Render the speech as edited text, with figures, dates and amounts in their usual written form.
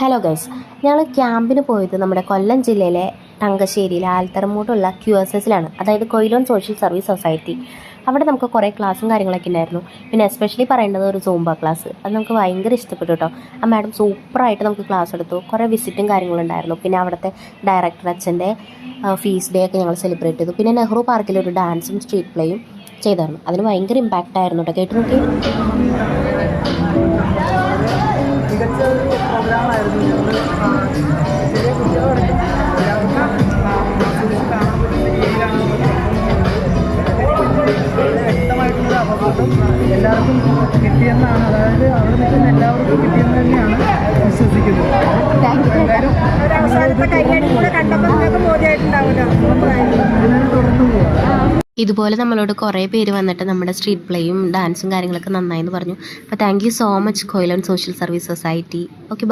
Hello guys, ഞങ്ങൾ ക്യാമ്പിന് പോയത് നമ്മുടെ കൊല്ലം ജില്ലയിലെ തങ്കശ്ശേരിയിലെ ആൽത്തറമൂടുള്ള QSSലാണ്, അതായത് കൊയിലോൺ സോഷ്യൽ സർവീസ് സൊസൈറ്റി. അവിടെ നമുക്ക് കുറേ ക്ലാസ്സും കാര്യങ്ങളൊക്കെ ഉണ്ടായിരുന്നു. പിന്നെ എസ്പെഷ്യലി പറയേണ്ടത് ഒരു സൂംബ ക്ലാസ്. അത് നമുക്ക് ഭയങ്കര ഇഷ്ടപ്പെട്ടു കേട്ടോ. ആ മാഡം സൂപ്പറായിട്ട് നമുക്ക് ക്ലാസ് എടുത്തു. കുറേ വിസിറ്റും കാര്യങ്ങളുണ്ടായിരുന്നു. പിന്നെ അവിടുത്തെ ഡയറക്ടർ അച്ഛൻ്റെ ഫീസ് ഡേ ഒക്കെ ഞങ്ങൾ സെലിബ്രേറ്റ് ചെയ്തു. പിന്നെ നെഹ്റു പാർക്കിൽ ഒരു ഡാൻസും സ്ട്രീറ്റ് പ്ലേയും ചെയ്തായിരുന്നു. അതിന് ഭയങ്കര ഇമ്പാക്റ്റ് ആയിരുന്നു കേട്ടോ. കേട്ട് നോക്കി. മികച്ച ഒരു പ്രോഗ്രാമായിരുന്നു. ഞങ്ങൾ ചെറിയ കുട്ടികളടക്കം എല്ലാവർക്കും കാണാൻ പറ്റുന്ന രീതിയിലാണ് വ്യക്തമായിട്ടുള്ള അവബോധം എല്ലാവർക്കും കിട്ടിയെന്നാണ്, അതായത് അവിടെ നിൽക്കുന്ന എല്ലാവർക്കും കിട്ടിയെന്ന് തന്നെയാണ് വിശ്വസിക്കുന്നത്. എന്തായാലും അവസാനത്തെ കൈകാര്യം കൂടെ കണ്ടപ്പോൾ നിങ്ങൾക്ക് ബോധ്യമായിട്ടുണ്ടാവില്ല, ഇതിനെ തുടർന്ന് പോകാം. ഇതുപോലെ നമ്മളോട് കുറേ പേര് വന്നിട്ട് നമ്മുടെ സ്ട്രീറ്റ് പ്ലേയും ഡാൻസും കാര്യങ്ങളൊക്കെ നന്നായി എന്ന് പറഞ്ഞു. അപ്പോൾ thank you so much Quilon social service society. Okay, by.